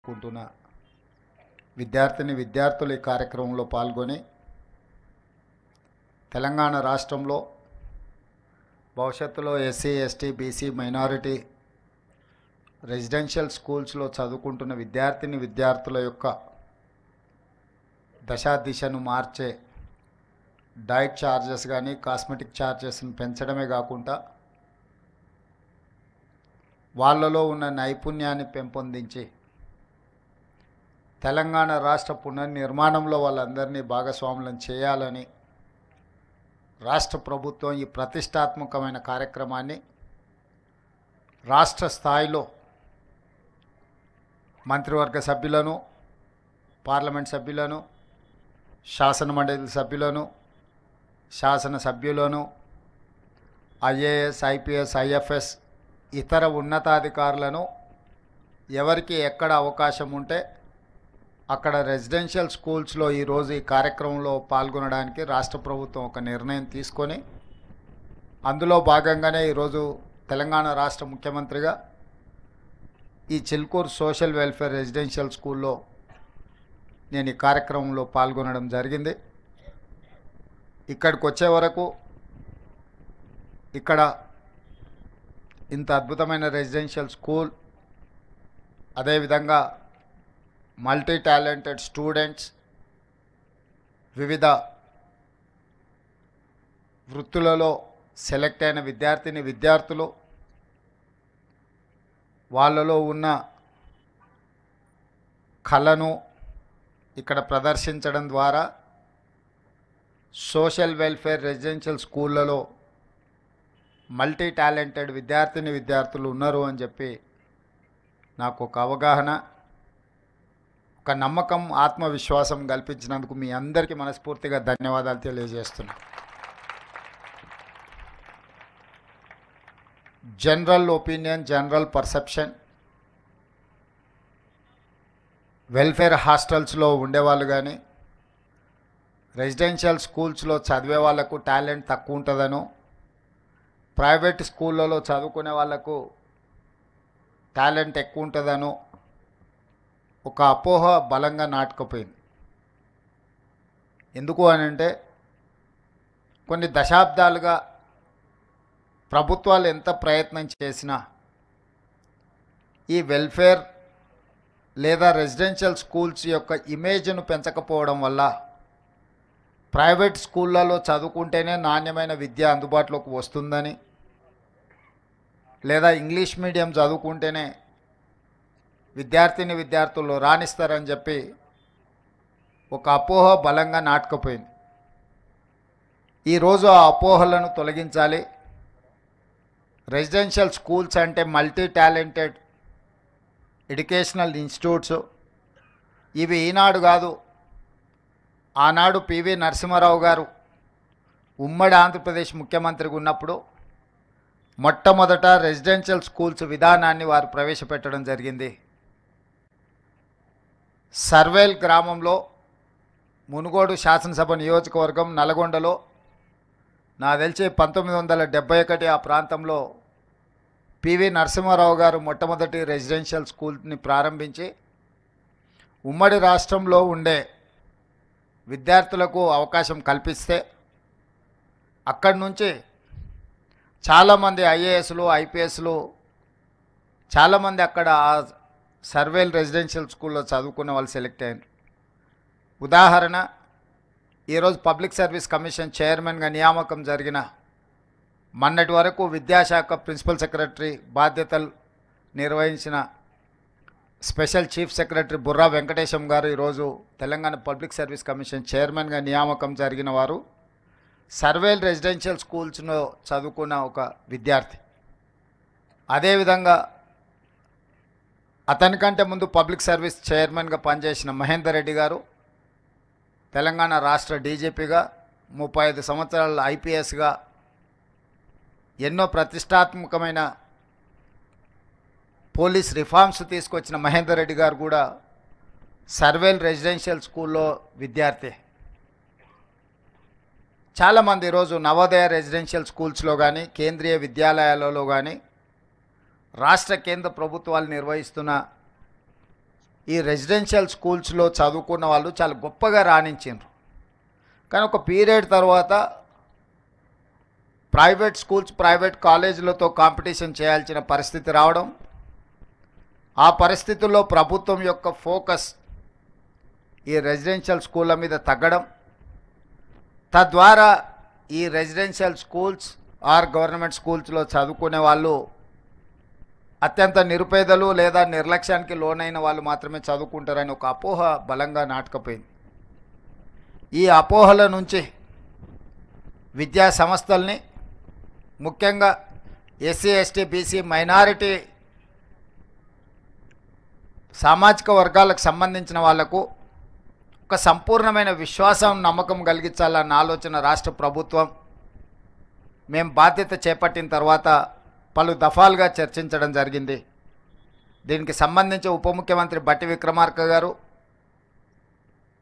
చదువుకుంటున్న విద్యార్థులు ఈ కార్యక్రమంలో పాల్గొని తెలంగాణ రాష్ట్రంలో భవిష్యత్తులో SC ST BC minority residential స్కూల్స్లో చదువుకుంటున్న విద్యార్థుల యొక్క దశాదిశను మార్చే డైట్ ఛార్జెస్ కానీ కాస్మెటిక్ ఛార్జెస్ని పెంచడమే కాకుండా వాళ్ళలో ఉన్న నైపుణ్యాన్ని పెంపొందించి తెలంగాణ రాష్ట్ర పునర్నిర్మాణంలో వాళ్ళందరినీ భాగస్వాములను చేయాలని రాష్ట్ర ప్రభుత్వం ఈ ప్రతిష్టాత్మకమైన కార్యక్రమాన్ని రాష్ట్ర స్థాయిలో మంత్రివర్గ సభ్యులను, పార్లమెంట్ సభ్యులను, శాసనమండలి సభ్యులను, శాసనసభ్యులను, ఐఏఎస్, ఐపీఎస్, ఐఎఫ్ఎస్ ఇతర ఉన్నతాధికారులను ఎవరికి ఎక్కడ అవకాశం ఉంటే అక్కడ రెసిడెన్షియల్ స్కూల్స్లో ఈరోజు ఈ కార్యక్రమంలో పాల్గొనడానికి రాష్ట్ర ప్రభుత్వం ఒక నిర్ణయం తీసుకొని అందులో భాగంగానే ఈరోజు తెలంగాణ రాష్ట్ర ముఖ్యమంత్రిగా ఈ చిల్కూరు సోషల్ వెల్ఫేర్ రెసిడెన్షియల్ స్కూల్లో నేను ఈ కార్యక్రమంలో పాల్గొనడం జరిగింది. ఇక్కడికి వచ్చే వరకు ఇక్కడ ఇంత అద్భుతమైన రెసిడెన్షియల్ స్కూల్, అదేవిధంగా మల్టీ టాలెంటెడ్ స్టూడెంట్స్, వివిధ వృత్తులలో సెలెక్ట్ అయిన విద్యార్థులు వాళ్ళలో ఉన్న కళను ఇక్కడ ప్రదర్శించడం ద్వారా సోషల్ వెల్ఫేర్ రెసిడెన్షియల్ స్కూళ్ళలో మల్టీ టాలెంటెడ్ విద్యార్థులు ఉన్నారు అని చెప్పి నాకు ఒక అవగాహన, ఒక నమ్మకం, ఆత్మవిశ్వాసం కల్పించినందుకు మీ అందరికీ మనస్ఫూర్తిగా ధన్యవాదాలు తెలియజేస్తున్నా. General opinion, general perception, welfare హాస్టల్స్లో ఉండేవాళ్ళు కానీ రెసిడెన్షియల్ స్కూల్స్లో చదివే వాళ్ళకు టాలెంట్ తక్కువ ఉంటుందనో, ప్రైవేట్ స్కూళ్ళలో చదువుకునే వాళ్ళకు టాలెంట్ ఎక్కువ ఉంటుందనో ఒక అపోహ బలంగా నాటుకుపోయింది. ఎందుకు అని అంటే కొన్ని దశాబ్దాలుగా ప్రభుత్వాలు ఎంత ప్రయత్నం చేసినా ఈ వెల్ఫేర్ లేదా రెసిడెన్షియల్ స్కూల్స్ యొక్క ఇమేజ్ను పెంచకపోవడం వల్ల ప్రైవేట్ స్కూళ్ళలో చదువుకుంటేనే నాణ్యమైన విద్య అందుబాటులోకి వస్తుందని, లేదా ఇంగ్లీష్ మీడియం చదువుకుంటేనే విద్యార్థులు రాణిస్తారని చెప్పి ఒక అపోహ బలంగా నాటుకుపోయింది. ఈరోజు ఆ అపోహలను తొలగించాలి. రెసిడెన్షియల్ స్కూల్స్ అంటే మల్టీ టాలెంటెడ్ ఎడ్యుకేషనల్ ఇన్స్టిట్యూట్స్. ఇవి ఈనాడు కాదు, ఆనాడు పివి నరసింహారావు గారు ఉమ్మడి ఆంధ్రప్రదేశ్ ముఖ్యమంత్రిగా ఉన్నప్పుడు మొట్టమొదట రెసిడెన్షియల్ స్కూల్స్ విధానాన్ని వారు ప్రవేశపెట్టడం జరిగింది. సర్వేల్ గ్రామంలో, మునుగోడు శాసనసభ నియోజకవర్గం నల్గొండలో, నాకు తెలిసి 1971 ఆ ప్రాంతంలో పివి నరసింహారావు గారు మొట్టమొదటి రెసిడెన్షియల్ స్కూల్ని ప్రారంభించి ఉమ్మడి రాష్ట్రంలో ఉండే విద్యార్థులకు అవకాశం కల్పిస్తే అక్కడి నుంచి చాలామంది ఐఏఎస్లు, ఐపీఎస్లు చాలామంది అక్కడ సర్వేల్ రెసిడెన్షియల్ స్కూల్లో చదువుకునే వాళ్ళు సెలెక్ట్ అయ్యారు. ఉదాహరణ, ఈరోజు పబ్లిక్ సర్వీస్ కమిషన్ చైర్మన్గా నియామకం జరిగిన, మొన్నటి వరకు విద్యాశాఖ ప్రిన్సిపల్ సెక్రటరీ బాధ్యతలు నిర్వహించిన special chief secretary Burra Venkatesham గారు ఈరోజు తెలంగాణ పబ్లిక్ సర్వీస్ కమిషన్ చైర్మన్గా నియామకం జరిగిన వారు సర్వేల్ రెసిడెన్షియల్ స్కూల్స్లో చదువుకున్న ఒక విద్యార్థి. అదేవిధంగా అతనికంటే ముందు పబ్లిక్ సర్వీస్ చైర్మన్గా పనిచేసిన మహేందర్ రెడ్డి గారు తెలంగాణ రాష్ట్ర డీజీపీగా 35 సంవత్సరాల ఐపీఎస్గా ఎన్నో ప్రతిష్టాత్మకమైన పోలీస్ రిఫార్మ్స్ తీసుకొచ్చిన మహేందర్ రెడ్డి గారు కూడా సర్వేల్ రెసిడెన్షియల్ స్కూల్లో విద్యార్థి. చాలామంది ఈరోజు నవోదయ రెసిడెన్షియల్ స్కూల్స్లో కానీ కేంద్రీయ విద్యాలయాలలో కానీ రాష్ట్ర కేంద్ర ప్రభుత్వాలు నిర్వహిస్తున్న ఈ రెసిడెన్షియల్ స్కూల్స్లో చదువుకున్న వాళ్ళు చాలా గొప్పగా రాణించారు. కానీ ఒక పీరియడ్ తర్వాత ప్రైవేట్ స్కూల్స్ ప్రైవేట్ కాలేజీలతో కాంపిటీషన్ చేయాల్సిన పరిస్థితి రావడం, ఆ పరిస్థితుల్లో ప్రభుత్వం యొక్క ఫోకస్ ఈ రెసిడెన్షియల్ స్కూళ్ళ మీద తగ్గడం, తద్వారా ఈ రెసిడెన్షియల్ స్కూల్స్ ఆర్ గవర్నమెంట్ స్కూల్స్లో చదువుకునే వాళ్ళు అత్యంత నిరుపేదలు లేదా నిర్లక్ష్యానికి లోనైన వాళ్ళు మాత్రమే చదువుకుంటారని ఒక అపోహ బలంగా నాటుకుపోయింది. ఈ అపోహల నుంచి విద్యా సంస్థల్ని, ముఖ్యంగా ఎస్సీ ఎస్టీ బీసీ మైనారిటీ సామాజిక వర్గాలకు సంబంధించిన వాళ్లకు ఒక సంపూర్ణమైన విశ్వాసం నమ్మకం కలిగించాలన్న ఆలోచన రాష్ట్ర ప్రభుత్వం మేము బాధ్యత చేపట్టిన తర్వాత పలు దఫాలుగా చర్చించడం జరిగింది. దీనికి సంబంధించి ఉప ముఖ్యమంత్రి బట్టి విక్రమార్క గారు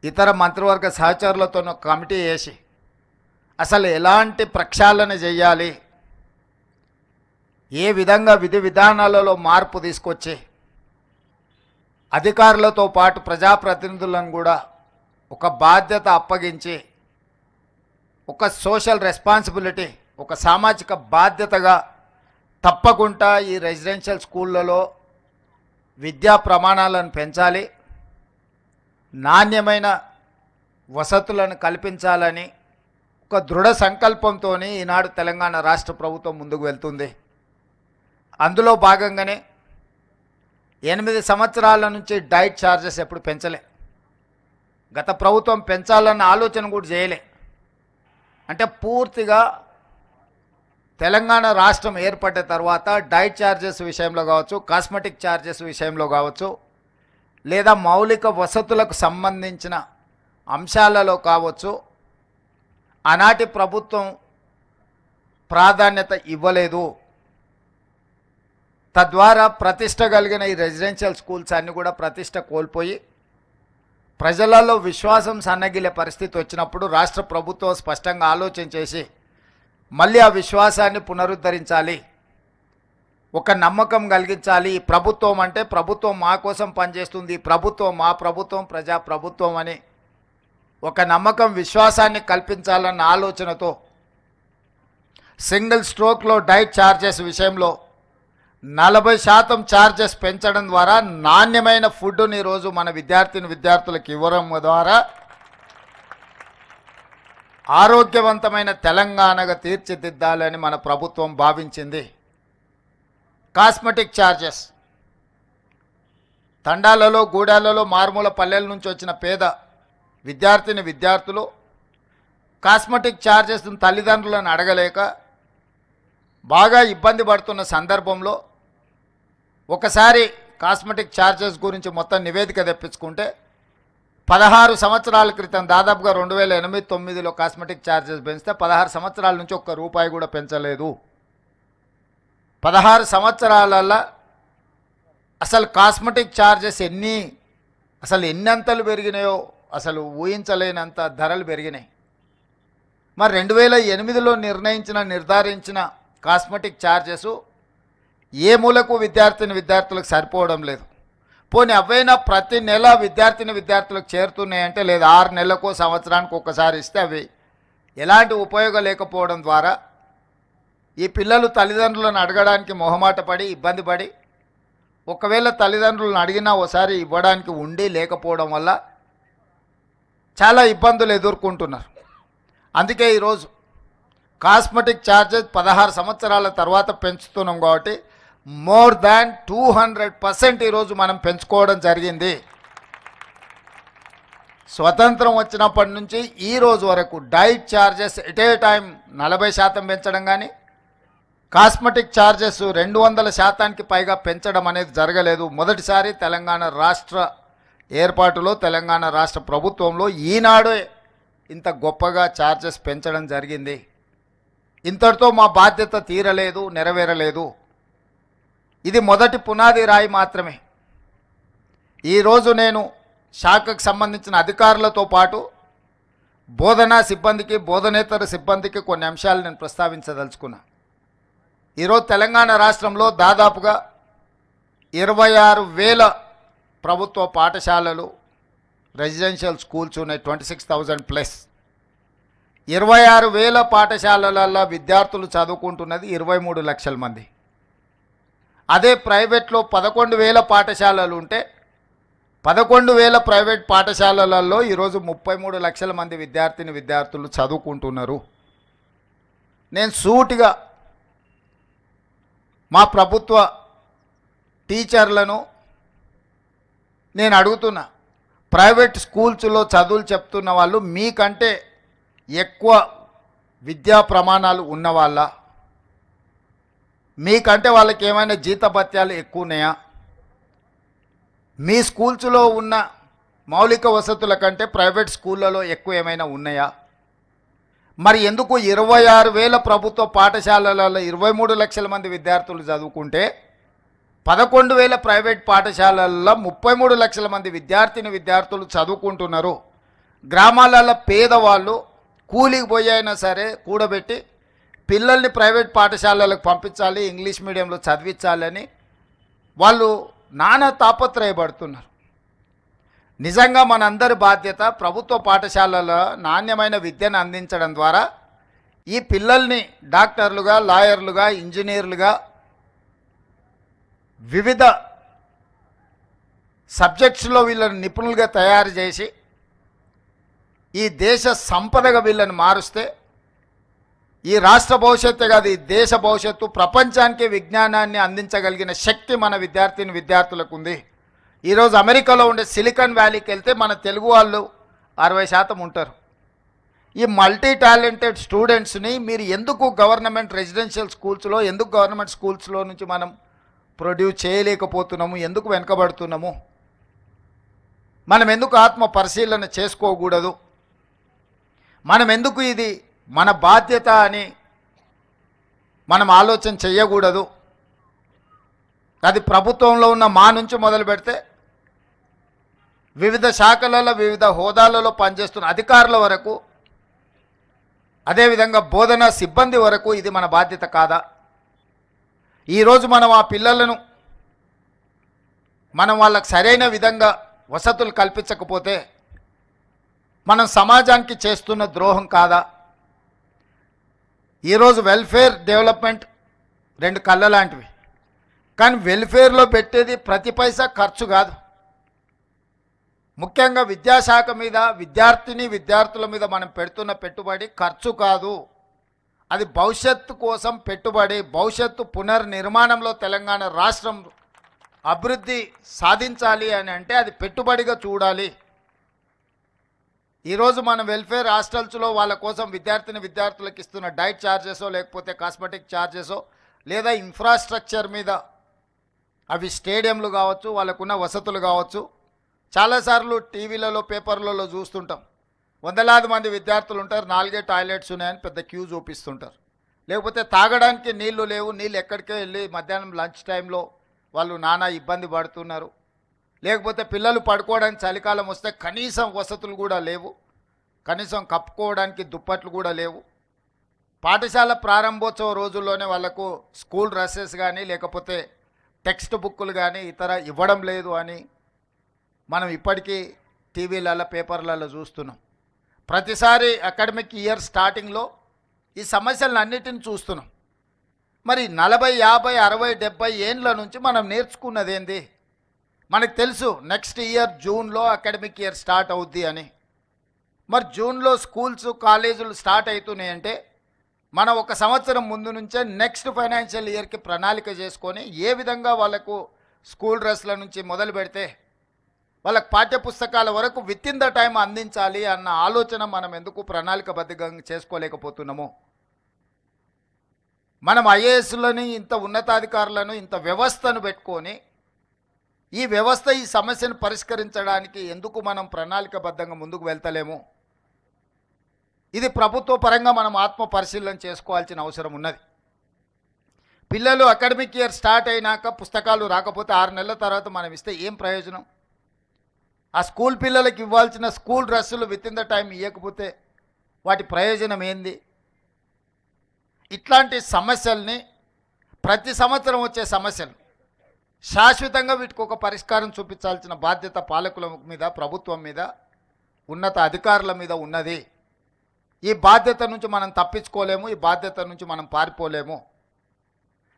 ఇతర మంత్రివర్గ సహచరులతో కమిటీ వేసి అసలు ఎలాంటి ప్రక్షాళన చేయాలి, ఏ విధంగా విధి విధానాలలో మార్పు తీసుకొచ్చి అధికారులతో పాటు ప్రజాప్రతినిధులను కూడా ఒక బాధ్యత అప్పగించి ఒక సోషల్ రెస్పాన్సిబిలిటీ, ఒక సామాజిక బాధ్యతగా తప్పకుండా ఈ రెసిడెన్షియల్ స్కూళ్ళలో విద్యా ప్రమాణాలను పెంచాలి, నాణ్యమైన వసతులను కల్పించాలని ఒక దృఢ సంకల్పంతో ఈనాడు తెలంగాణ రాష్ట్ర ప్రభుత్వం ముందుకు వెళ్తుంది. అందులో భాగంగానే 8 సంవత్సరాల నుంచి డైట్ ఛార్జెస్ ఎప్పుడు పెంచలే. గత ప్రభుత్వం పెంచాలన్న ఆలోచన కూడా చేయలే. అంటే పూర్తిగా తెలంగాణ రాష్ట్రం ఏర్పడ్డ తర్వాత డైట్ ఛార్జెస్ విషయంలో కావచ్చు, కాస్మెటిక్ ఛార్జెస్ విషయంలో కావచ్చు, లేదా మౌలిక వసతులకు సంబంధించిన అంశాలలో కావచ్చు, ఆనాటి ప్రభుత్వం ప్రాధాన్యత ఇవ్వలేదు. తద్వారా ప్రతిష్ట కలిగిన ఈ రెసిడెన్షియల్ స్కూల్స్ అన్నీ కూడా ప్రతిష్ట కోల్పోయి ప్రజలలో విశ్వాసం సన్నగిలే పరిస్థితి వచ్చినప్పుడు రాష్ట్ర ప్రభుత్వం స్పష్టంగా ఆలోచన చేసి మళ్ళీ ఆ విశ్వాసాన్ని పునరుద్ధరించాలి, ఒక నమ్మకం కలిగించాలి. ఈ ప్రభుత్వం అంటే ప్రభుత్వం మా కోసం పనిచేస్తుంది, ప్రభుత్వం మా ప్రభుత్వం ప్రజా ప్రభుత్వం అని ఒక నమ్మకం విశ్వాసాన్ని కల్పించాలన్న ఆలోచనతో సింగిల్ స్ట్రోక్లో డైట్ ఛార్జెస్ విషయంలో 40% ఛార్జెస్ పెంచడం ద్వారా నాణ్యమైన ఫుడ్ని ఈరోజు మన విద్యార్థులకు ఇవ్వడం ద్వారా ఆరోగ్యవంతమైన తెలంగాణగా తీర్చిదిద్దాలని మన ప్రభుత్వం భావించింది. కాస్మెటిక్ ఛార్జెస్ తండాలలో, గూడాలలో, మారుమూల పల్లెల నుంచి వచ్చిన పేద విద్యార్థులు కాస్మెటిక్ ఛార్జెస్ను తల్లిదండ్రులను అడగలేక బాగా ఇబ్బంది పడుతున్న సందర్భంలో ఒకసారి కాస్మెటిక్ ఛార్జెస్ గురించి మొత్తం నివేదిక తెప్పించుకుంటే 16 సంవత్సరాల క్రితం దాదాపుగా 2008-09లో కాస్మెటిక్ ఛార్జెస్ పెంచితే 16 సంవత్సరాల నుంచి ఒక్క రూపాయి కూడా పెంచలేదు. 16 సంవత్సరాలలో అసలు కాస్మెటిక్ ఛార్జెస్ ఎన్నంతలు పెరిగినాయో అసలు ఊహించలేనంత ధరలు పెరిగినాయి. మరి 2008లో నిర్ధారించిన కాస్మెటిక్ ఛార్జెస్ ఏ మూలకు విద్యార్థులకు సరిపోవడం లేదు. పోనీ అవైనా ప్రతి నెల విద్యార్థులకు చేరుతున్నాయంటే, లేదా 6 నెలలకు సంవత్సరానికి ఒకసారి ఇస్తే అవి ఎలాంటి ఉపయోగం లేకపోవడం ద్వారా ఈ పిల్లలు తల్లిదండ్రులను అడగడానికి మొహమాట పడి ఇబ్బంది పడి, ఒకవేళ తల్లిదండ్రులను అడిగినా ఒకసారి ఇవ్వడానికి ఉండి లేకపోవడం వల్ల చాలా ఇబ్బందులు ఎదుర్కొంటున్నారు. అందుకే ఈరోజు కాస్మెటిక్ ఛార్జెస్ 16 సంవత్సరాల తర్వాత పెంచుతున్నాం కాబట్టి మోర్ దాన్ 200% ఈరోజు మనం పెంచుకోవడం జరిగింది. స్వతంత్రం వచ్చినప్పటి నుంచి ఈ రోజు వరకు diet charges at a time 40% పెంచడం కానీ, కాస్మెటిక్ ఛార్జెస్ 200%కి పైగా పెంచడం అనేది జరగలేదు. మొదటిసారి తెలంగాణ రాష్ట్ర ఏర్పాటులో, తెలంగాణ రాష్ట్ర ప్రభుత్వంలో ఈనాడే ఇంత గొప్పగా ఛార్జెస్ పెంచడం జరిగింది. ఇంతటితో మా బాధ్యత తీరలేదు, నెరవేరలేదు. ఇది మొదటి పునాది రాయి మాత్రమే. ఈరోజు నేను శాఖకు సంబంధించిన అధికారులతో పాటు బోధనా సిబ్బందికి, బోధనేతర సిబ్బందికి కొన్ని అంశాలు నేను ప్రస్తావించదలుచుకున్నా. ఈరోజు తెలంగాణ రాష్ట్రంలో దాదాపుగా 26,000 ప్రభుత్వ పాఠశాలలు రెసిడెన్షియల్ స్కూల్స్ ఉన్నాయి 26,000 ప్లస్. 26,000 పాఠశాలలలో విద్యార్థులు చదువుకుంటున్నది 23 లక్షల మంది. అదే ప్రైవేట్లో 11,000 పాఠశాలలు ఉంటే 11,000 ప్రైవేట్ పాఠశాలలలో ఈరోజు 33 లక్షల మంది విద్యార్థులు చదువుకుంటున్నారు. నేను సూటిగా మా ప్రభుత్వ టీచర్లను నేను అడుగుతున్నా, ప్రైవేట్ స్కూల్స్లో చదువులు చెప్తున్న వాళ్ళు మీకంటే ఎక్కువ విద్యా ప్రమాణాలు ఉన్నవాళ్ళ, మీకంటే వాళ్ళకి ఏమైనా జీతభత్యాలు ఎక్కువ ఉన్నాయా? మీ స్కూల్స్లో ఉన్న మౌలిక వసతుల కంటే ప్రైవేట్ స్కూళ్ళలో ఎక్కువ ఏమైనా ఉన్నాయా? మరి ఎందుకు 26,000 ప్రభుత్వ పాఠశాలలలో 23 లక్షల మంది విద్యార్థులు చదువుకుంటే 11,000 ప్రైవేట్ పాఠశాలల్లో 33 లక్షల మంది విద్యార్థులు చదువుకుంటున్నారు? గ్రామాలలో పేదవాళ్ళు కూలికి పోయి అయినా సరే కూడబెట్టి పిల్లల్ని ప్రైవేట్ పాఠశాలలకు పంపించాలి, ఇంగ్లీష్ మీడియంలో చదివించాలని వాళ్ళు నానా తాపత్రయపడుతున్నారు. నిజంగా మనందరి బాధ్యత ప్రభుత్వ పాఠశాలలో నాణ్యమైన విద్యను అందించడం ద్వారా ఈ పిల్లల్ని డాక్టర్లుగా, లాయర్లుగా, ఇంజనీర్లుగా వివిధ సబ్జెక్ట్స్లో వీళ్ళని నిపుణులుగా తయారు చేసి ఈ దేశ సంపదగా వీళ్ళని మారుస్తే ఈ రాష్ట్ర భవిష్యత్తు కాదు, ఈ దేశ భవిష్యత్తు, ప్రపంచానికి విజ్ఞానాన్ని అందించగలిగిన శక్తి మన విద్యార్థులకు ఉంది. ఈరోజు అమెరికాలో ఉండే సిలికాన్ వ్యాలీకి వెళ్తే మన తెలుగు వాళ్ళు 60% ఉంటారు. ఈ మల్టీ టాలెంటెడ్ స్టూడెంట్స్ని మీరు ఎందుకు గవర్నమెంట్ రెసిడెన్షియల్ స్కూల్స్లో, ఎందుకు గవర్నమెంట్ స్కూల్స్లో నుంచి మనం ప్రొడ్యూస్ చేయలేకపోతున్నాము? ఎందుకు వెనుకబడుతున్నాము? మనం ఎందుకు ఆత్మ పరిశీలన చేసుకోకూడదు? మనం ఎందుకు ఇది మన బాధ్యత అని మనం ఆలోచన చేయకూడదు? అది ప్రభుత్వంలో ఉన్న మా నుంచి మొదలు పెడితే వివిధ శాఖలలో వివిధ హోదాలలో పనిచేస్తున్న అధికారుల వరకు, అదేవిధంగా బోధనా సిబ్బంది వరకు ఇది మన బాధ్యత కాదా? ఈరోజు మనం ఆ పిల్లలను వాళ్ళకు సరైన విధంగా వసతులు కల్పించకపోతే మనం సమాజానికి చేస్తున్న ద్రోహం కాదా? ఈరోజు వెల్ఫేర్ డెవలప్మెంట్ 2 కళ్ళ లాంటివి, కానీ వెల్ఫేర్లో పెట్టేది ప్రతి పైసా ఖర్చు కాదు. ముఖ్యంగా విద్యాశాఖ మీద, విద్యార్థుల మీద మనం పెడుతున్న పెట్టుబడి ఖర్చు కాదు, అది భవిష్యత్తు కోసం పెట్టుబడి. భవిష్యత్తు పునర్నిర్మాణంలో తెలంగాణ రాష్ట్రం అభివృద్ధి సాధించాలి అని అంటే అది పెట్టుబడిగా చూడాలి. ఈరోజు మన వెల్ఫేర్ హాస్టల్స్లో వాళ్ళ కోసం విద్యార్థులకు ఇస్తున్న డైట్ ఛార్జెసో, లేకపోతే కాస్మెటిక్ ఛార్జెసో, లేదా ఇన్ఫ్రాస్ట్రక్చర్ మీద అవి స్టేడియంలు కావచ్చు, వాళ్ళకున్న వసతులు కావచ్చు. చాలాసార్లు టీవీలలో, పేపర్లలో చూస్తుంటాం, వందలాది మంది విద్యార్థులు ఉంటారు, 4 టాయిలెట్స్ ఉన్నాయని పెద్ద క్యూ చూపిస్తుంటారు. లేకపోతే తాగడానికి నీళ్లు లేవు, నీళ్ళు ఎక్కడికే వెళ్ళి మధ్యాహ్నం లంచ్ టైంలో వాళ్ళు నానా ఇబ్బంది పడుతున్నారు. లేకపోతే పిల్లలు పడుకోవడానికి చలికాలం వస్తే కనీసం వసతులు కూడా లేవు, కనీసం కప్పుకోవడానికి దుప్పట్లు కూడా లేవు. పాఠశాల ప్రారంభోత్సవ రోజుల్లోనే వాళ్ళకు స్కూల్ డ్రెస్సెస్ కానీ, లేకపోతే టెక్స్ట్ బుక్కులు కానీ ఇతర ఇవ్వడం లేదు అని మనం ఇప్పటికీ టీవీలలో, పేపర్లలో చూస్తున్నాం. ప్రతిసారి అకాడమిక్ ఇయర్ స్టార్టింగ్లో ఈ సమస్యలను అన్నిటిని చూస్తున్నాం. మరి 40, 50, 60, 70 ఏండ్ల నుంచి మనం నేర్చుకున్నది ఏంది? మనకు తెలుసు నెక్స్ట్ ఇయర్ జూన్లో అకాడమిక్ ఇయర్ స్టార్ట్ అవుద్ది అని. మరి జూన్లో స్కూల్స్, కాలేజీలు స్టార్ట్ అవుతున్నాయంటే మనం 1 సంవత్సరం ముందు నుంచే నెక్స్ట్ ఫైనాన్షియల్ ఇయర్కి ప్రణాళిక చేసుకొని ఏ విధంగా వాళ్ళకు స్కూల్ డ్రెస్ల నుంచి మొదలు పెడితే వాళ్ళకి పాఠ్యపుస్తకాల వరకు విత్ ఇన్ ద టైం అందించాలి అన్న ఆలోచన మనం ఎందుకు ప్రణాళికబద్ధంగా చేసుకోలేకపోతున్నాము? మనం ఐఏఎస్లని, ఇంత ఉన్నతాధికారులను, ఇంత వ్యవస్థను పెట్టుకొని ఈ వ్యవస్థ ఈ సమస్యను పరిష్కరించడానికి ఎందుకు మనం ప్రణాళికబద్ధంగా ముందుకు వెళ్తలేము? ఇది ప్రభుత్వ పరంగా మనం ఆత్మ పరిశీలన చేసుకోవాల్సిన అవసరం ఉన్నది. పిల్లలు అకాడమిక్ ఇయర్ స్టార్ట్ అయినాక పుస్తకాలు రాకపోతే 6 నెలల తర్వాత మనం ఇస్తే ఏం ప్రయోజనం? ఆ స్కూల్ పిల్లలకి ఇవ్వాల్సిన స్కూల్ డ్రెస్సులు విత్ ఇన్ ద టైం ఇవ్వకపోతే వాటి ప్రయోజనం ఏంది? ఇట్లాంటి సమస్యల్ని, ప్రతి సంవత్సరం వచ్చే సమస్యలు, శాశ్వతంగా వీటికి ఒక పరిష్కారం చూపించాల్సిన బాధ్యత పాలకుల మీద, ప్రభుత్వం మీద, ఉన్నత అధికారుల మీద ఉన్నది. ఈ బాధ్యత నుంచి మనం తప్పించుకోలేము, ఈ బాధ్యత నుంచి మనం పారిపోలేము.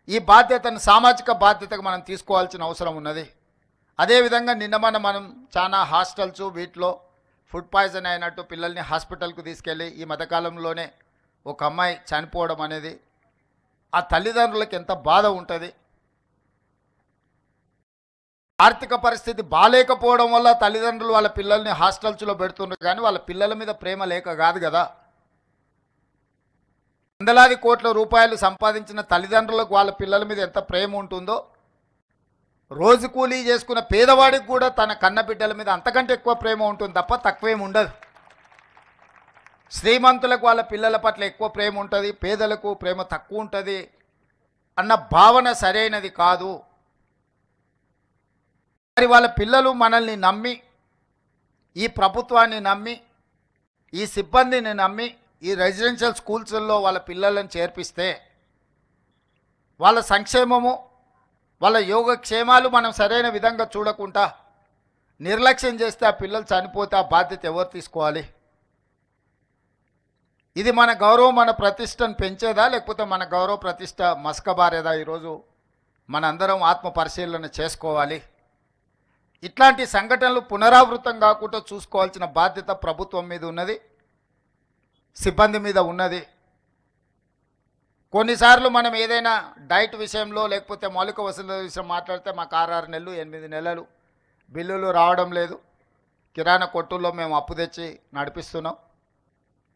ఈ బాధ్యతను సామాజిక బాధ్యతగా మనం తీసుకోవాల్సిన అవసరం ఉన్నది. అదేవిధంగా నిన్న మనం చాలా హాస్టల్స్ వీటిలో ఫుడ్ పాయిజన్ అయినట్టు పిల్లల్ని హాస్పిటల్కు తీసుకెళ్ళి ఈ మధ్యకాలంలోనే ఒక అమ్మాయి చనిపోవడం అనేది ఆ తల్లిదండ్రులకు ఎంత బాధ ఉంటుంది. ఆర్థిక పరిస్థితి బాలేకపోవడం వల్ల తల్లిదండ్రులు వాళ్ళ పిల్లల్ని హాస్టల్స్లో పెడుతున్నారు, కానీ వాళ్ళ పిల్లల మీద ప్రేమ లేక కాదు కదా. వందలాది కోట్ల రూపాయలు సంపాదించిన తల్లిదండ్రులకు వాళ్ళ పిల్లల మీద ఎంత ప్రేమ ఉంటుందో, రోజు కూలీ చేసుకున్న పేదవాడికి కూడా తన కన్న బిడ్డల మీద అంతకంటే ఎక్కువ ప్రేమ ఉంటుంది తప్ప తక్కువేం ఉండదు. శ్రీమంతులకు వాళ్ళ పిల్లల పట్ల ఎక్కువ ప్రేమ ఉంటుంది, పేదలకు ప్రేమ తక్కువ ఉంటుంది అన్న భావన సరైనది కాదు. మరి వాళ్ళ పిల్లలు మనల్ని నమ్మి, ఈ ప్రభుత్వాన్ని నమ్మి, ఈ సిబ్బందిని నమ్మి ఈ రెసిడెన్షియల్ స్కూల్స్లో వాళ్ళ పిల్లలను చేర్పిస్తే వాళ్ళ సంక్షేమము, వాళ్ళ యోగక్షేమాలు మనం సరైన విధంగా చూడకుండా నిర్లక్ష్యం చేస్తే ఆ పిల్లలు చనిపోతే ఆ బాధ్యత ఎవరు తీసుకోవాలి? ఇది మన గౌరవం, మన ప్రతిష్టను పెంచేదా, లేకపోతే మన గౌరవ ప్రతిష్ట మసకబారేదా? ఈరోజు మనందరం ఆత్మ పరిశీలన చేసుకోవాలి. ఇట్లాంటి సంఘటనలు పునరావృతం కాకుండా చూసుకోవాల్సిన బాధ్యత ప్రభుత్వం మీద ఉన్నది, సిబ్బంది మీద ఉన్నది. కొన్నిసార్లు మనం ఏదైనా డైట్ విషయంలో లేకపోతే మౌలిక వసతుల విషయం మాట్లాడితే మాకు 6 నెలలు 8 నెలలు బిల్లులు రావడం లేదు, కిరాణా కొట్టుల్లో మేము అప్పు తెచ్చి నడిపిస్తున్నాం,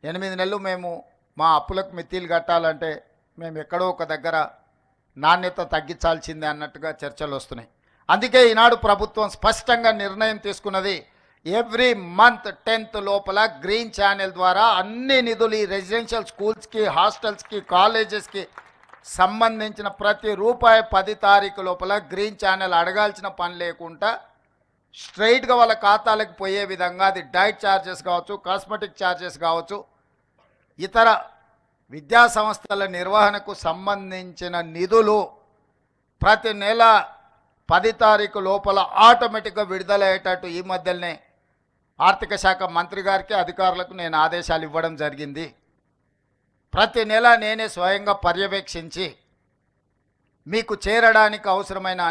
8 నెలలు మేము మా అప్పులకు మిత్తిలు కట్టాలంటే మేము ఎక్కడో ఒక దగ్గర నాణ్యత తగ్గించాల్సిందే అన్నట్టుగా చర్చలు వస్తున్నాయి. అందుకే ఈనాడు ప్రభుత్వం స్పష్టంగా నిర్ణయం తీసుకున్నది, ఎవ్రీ మంత్ 10th లోపల గ్రీన్ ఛానల్ ద్వారా అన్ని నిధులు ఈ రెసిడెన్షియల్ స్కూల్స్కి, హాస్టల్స్కి, కాలేజెస్కి సంబంధించిన ప్రతి రూపాయి 10 తారీఖు లోపల గ్రీన్ ఛానల్ అడగాల్సిన పని లేకుండా స్ట్రైట్గా వాళ్ళ ఖాతాలకు పోయే విధంగా, అది డైట్ ఛార్జెస్ కావచ్చు, కాస్మెటిక్ ఛార్జెస్ కావచ్చు, ఇతర విద్యా సంస్థల నిర్వహణకు సంబంధించిన నిధులు ప్రతి నెల 10 తారీఖు లోపల ఆటోమేటిక్గా విడుదలయ్యేటట్టు ఈ మధ్యనే ఆర్థిక శాఖ మంత్రి గారికి, అధికారులకు నేను ఆదేశాలు ఇవ్వడం జరిగింది. ప్రతి నెల నేనే స్వయంగా పర్యవేక్షించి మీకు చేరడానికి అవసరమైన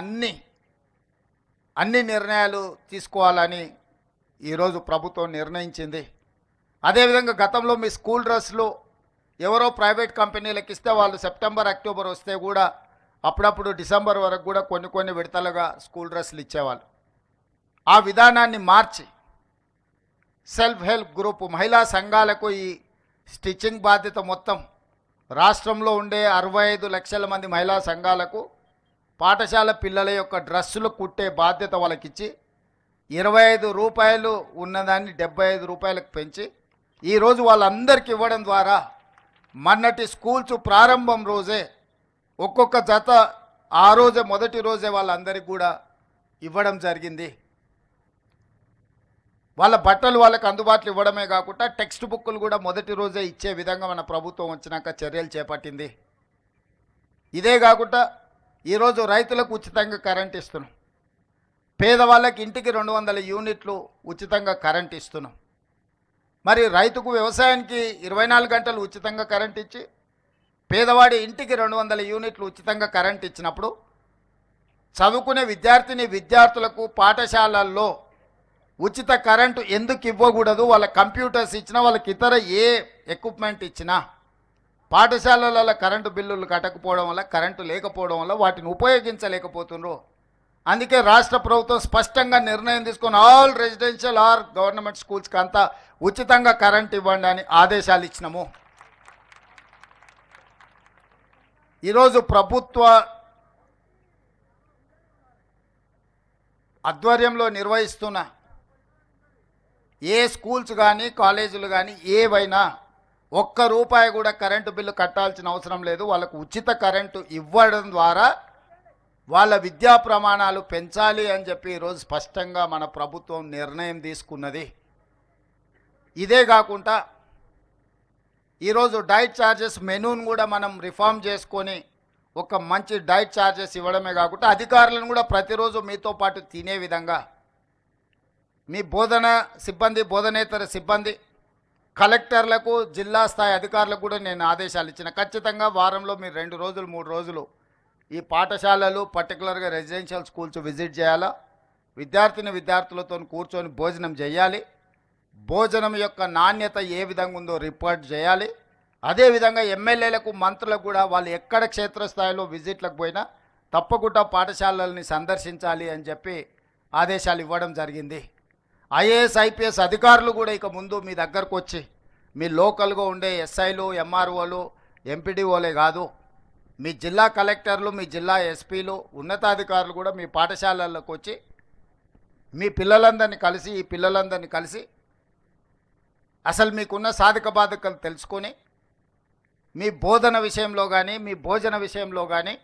అన్ని నిర్ణయాలు తీసుకోవాలని ఈరోజు ప్రభుత్వం నిర్ణయించింది. అదేవిధంగా గతంలో మీ స్కూల్ డ్రెస్లు ఎవరో ప్రైవేట్ కంపెనీలకు ఇస్తే వాళ్ళు సెప్టెంబర్, అక్టోబర్ వస్తే కూడా అప్పుడప్పుడు డిసెంబర్ వరకు కూడా కొన్ని విడతలుగా స్కూల్ డ్రెస్సులు ఇచ్చేవాళ్ళు. ఆ విధానాన్ని మార్చి సెల్ఫ్ హెల్ప్ గ్రూప్ మహిళా సంఘాలకు ఈ స్టిచ్చింగ్ బాధ్యత మొత్తం రాష్ట్రంలో ఉండే 65 లక్షల మంది మహిళా సంఘాలకు పాఠశాల పిల్లల యొక్క డ్రెస్సులు కుట్టే బాధ్యత వాళ్ళకిచ్చి 25 రూపాయలు ఉన్నదాన్ని 75 రూపాయలకు పెంచి ఈరోజు వాళ్ళందరికీ ఇవ్వడం ద్వారా మొన్నటి స్కూల్స్ ప్రారంభం రోజే ఒక్కొక్క జత ఆ రోజే మొదటి రోజే వాళ్ళందరికీ కూడా ఇవ్వడం జరిగింది. వాళ్ళ బట్టలు వాళ్ళకి అందుబాటులో ఇవ్వడమే కాకుండా టెక్స్ట్ బుక్కులు కూడా మొదటి రోజే ఇచ్చే విధంగా మన ప్రభుత్వం వచ్చినాక చర్యలు చేపట్టింది. ఇదే కాకుండా ఈరోజు రైతులకు ఉచితంగా కరెంట్ ఇస్తున్నాం, పేదవాళ్ళకి ఇంటికి 200 యూనిట్లు ఉచితంగా కరెంట్ ఇస్తున్నాం. మరి రైతుకు వ్యవసాయానికి 24 గంటలు ఉచితంగా కరెంట్ ఇచ్చి పేదవాడి ఇంటికి 200 యూనిట్లు ఉచితంగా కరెంట్ ఇచ్చినప్పుడు చదువుకునే విద్యార్థులకు పాఠశాలల్లో ఉచిత కరెంటు ఎందుకు ఇవ్వకూడదు? వాళ్ళ కంప్యూటర్స్ ఇచ్చినా, వాళ్ళకి ఇతర ఏ ఎక్విప్మెంట్ ఇచ్చినా పాఠశాలలలో కరెంటు బిల్లులు కట్టకపోవడం వల్ల, కరెంటు లేకపోవడం వల్ల వాటిని ఉపయోగించలేకపోతున్నారు. అందుకే రాష్ట్ర ప్రభుత్వం స్పష్టంగా నిర్ణయం తీసుకొని ఆల్ రెసిడెన్షియల్ ఆర్ గవర్నమెంట్ స్కూల్స్కి అంతా ఉచితంగా కరెంట్ ఇవ్వండి అని ఆదేశాలు ఇచ్చినాము. ఈరోజు ప్రభుత్వ ఆధ్వర్యంలో నిర్వహిస్తున్న ఏ స్కూల్స్ కానీ, కాలేజీలు కానీ ఏవైనా ₹1 కూడా కరెంటు బిల్లు కట్టాల్సిన అవసరం లేదు. వాళ్ళకు ఉచిత కరెంటు ఇవ్వడం ద్వారా వాళ్ళ విద్యా ప్రమాణాలు పెంచాలి అని చెప్పి ఈరోజు స్పష్టంగా మన ప్రభుత్వం నిర్ణయం తీసుకున్నది. ఇదే కాకుండా ఈరోజు డైట్ ఛార్జెస్ మెనూను కూడా మనం రిఫార్మ్ చేసుకొని ఒక మంచి డైట్ ఛార్జెస్ ఇవ్వడమే కాకుండా అధికారులను కూడా ప్రతిరోజు మీతో పాటు తినే విధంగా మీ బోధన సిబ్బంది, బోధనేతర సిబ్బంది, కలెక్టర్లకు, జిల్లా స్థాయి అధికారులకు కూడా నేను ఆదేశాలు ఇచ్చిన. ఖచ్చితంగా వారంలో మీరు 2 రోజులు 3 రోజులు ఈ పాఠశాలలు, పర్టికులర్గా రెసిడెన్షియల్ స్కూల్స్ విజిట్ చేయాలా. విద్యార్థులతో కూర్చొని భోజనం చేయాలి. భోజనం యొక్క నాణ్యత ఏ విధంగా ఉందో రిపోర్ట్ చేయాలి. అదేవిధంగా ఎమ్మెల్యేలకు, మంత్రులకు కూడా వాళ్ళు ఎక్కడ క్షేత్రస్థాయిలో విజిట్లకు పోయినా తప్పకుండా పాఠశాలల్ని సందర్శించాలి అని చెప్పి ఆదేశాలు ఇవ్వడం జరిగింది. ఐఏఎస్, ఐపీఎస్ అధికారులు కూడా ఇక ముందు మీ దగ్గరకు వచ్చి మీ లోకల్గా ఉండే ఎస్ఐలు, ఎంఆర్ఓలు, ఎంపీడీఓలే కాదు, మీ జిల్లా కలెక్టర్లు, మీ జిల్లా ఎస్పీలు, ఉన్నతాధికారులు కూడా మీ పాఠశాలలకు వచ్చి మీ పిల్లలందరినీ కలిసి, ఈ పిల్లలందరినీ కలిసి అసలు మీకున్న సాధక బాధకాలు తెలుసుకొని మీ బోధన విషయంలో కానీ, మీ భోజన విషయంలో కానీ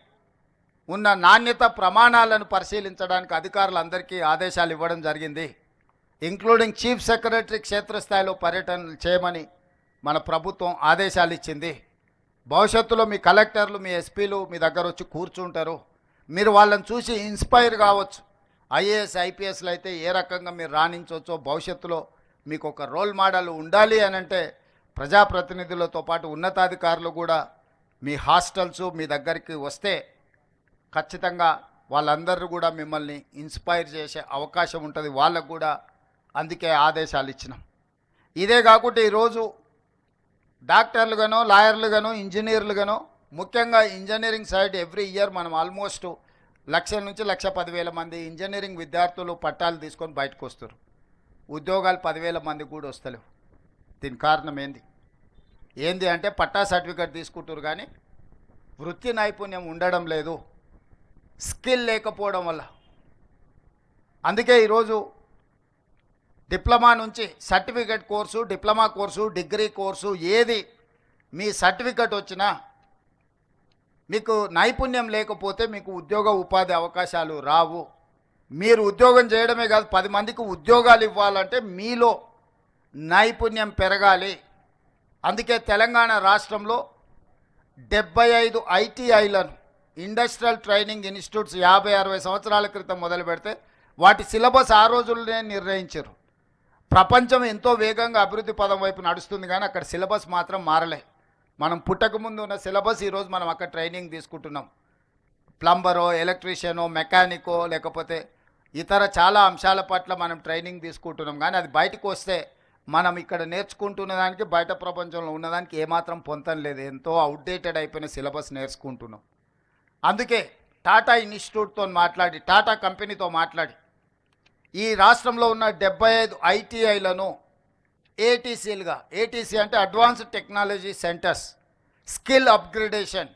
ఉన్న నాణ్యత ప్రమాణాలను పరిశీలించడానికి అధికారులందరికీ ఆదేశాలు ఇవ్వడం జరిగింది. ఇంక్లూడింగ్ చీఫ్ సెక్రటరీ క్షేత్రస్థాయిలో పర్యటనలు చేయమని మన ప్రభుత్వం ఆదేశాలు ఇచ్చింది. భవిష్యత్తులో మీ కలెక్టర్లు, మీ ఎస్పీలు మీ దగ్గర వచ్చి కూర్చుంటారు. మీరు వాళ్ళని చూసి ఇన్స్పైర్ కావచ్చు. ఐఏఎస్, ఐపీఎస్లు అయితే ఏ రకంగా మీరు రాణించవచ్చో, భవిష్యత్తులో మీకు ఒక రోల్ మోడల్ ఉండాలి అని అంటే ప్రజాప్రతినిధులతో పాటు ఉన్నతాధికారులు కూడా మీ హాస్టల్స్ మీ దగ్గరికి వస్తే ఖచ్చితంగా వాళ్ళందరూ కూడా మిమ్మల్ని ఇన్స్పైర్ చేసే అవకాశం ఉంటుంది. వాళ్ళకు కూడా అందుకే ఆదేశాలు ఇచ్చినాం. ఇదే కాకుండా ఈరోజు డాక్టర్లుగానో, లాయర్లుగానో, ఇంజనీర్లుగానో, ముఖ్యంగా ఇంజనీరింగ్ సైడ్ ఎవ్రీ ఇయర్ మనం ఆల్మోస్ట్ 1,00,000 నుంచి 1,10,000 మంది ఇంజనీరింగ్ విద్యార్థులు పట్టాలు తీసుకొని బయటకు వస్తారు. ఉద్యోగాలు 10,000 మందికి కూడా వస్తలేవు. దీని కారణం ఏంది అంటే పట్టా సర్టిఫికేట్ తీసుకుంటారు కానీ వృత్తి నైపుణ్యం ఉండడం లేదు, స్కిల్ లేకపోవడం వల్ల. అందుకే ఈరోజు డిప్లొమా నుంచి certificate course, diploma course, degree course ఏది మీ సర్టిఫికేట్ వచ్చినా మీకు నైపుణ్యం లేకపోతే మీకు ఉద్యోగ ఉపాధి అవకాశాలు రావు. మీరు ఉద్యోగం చేయడమే కాదు, 10 మందికి ఉద్యోగాలు ఇవ్వాలంటే మీలో నైపుణ్యం పెరగాలి. అందుకే తెలంగాణ రాష్ట్రంలో 75 ఐటీఐలను, ఇండస్ట్రియల్ ట్రైనింగ్ ఇన్స్టిట్యూట్స్ 50-60 సంవత్సరాల క్రితం మొదలు పెడితే వాటి సిలబస్ ఆ రోజుల్లోనే నిర్ణయించారు. ప్రపంచం ఎంతో వేగంగా అభివృద్ధి పదం వైపు నడుస్తుంది కానీ అక్కడ సిలబస్ మాత్రం మారలే. మనం పుట్టకముందు ఉన్న సిలబస్ ఈరోజు మనం అక్కడ ట్రైనింగ్ తీసుకుంటున్నాం. ప్లంబరో, ఎలక్ట్రీషియనో, మెకానికో, లేకపోతే ఇతర చాలా అంశాల పట్ల మనం ట్రైనింగ్ తీసుకుంటున్నాం. కానీ అది బయటకు వస్తే మనం ఇక్కడ నేర్చుకుంటున్న దానికి బయట ప్రపంచంలో ఉన్నదానికి ఏమాత్రం పొంతం లేదు. ఎంతో అవుట్డేటెడ్ అయిపోయిన సిలబస్ నేర్చుకుంటున్నాం. అందుకే టాటా ఇన్స్టిట్యూట్తో మాట్లాడి, టాటా కంపెనీతో మాట్లాడి ఈ రాష్ట్రంలో ఉన్న 75 ఐటీఐలను ఏటీసీలుగా, ఏటీసీ అంటే advanced technology centres, skill upgradation,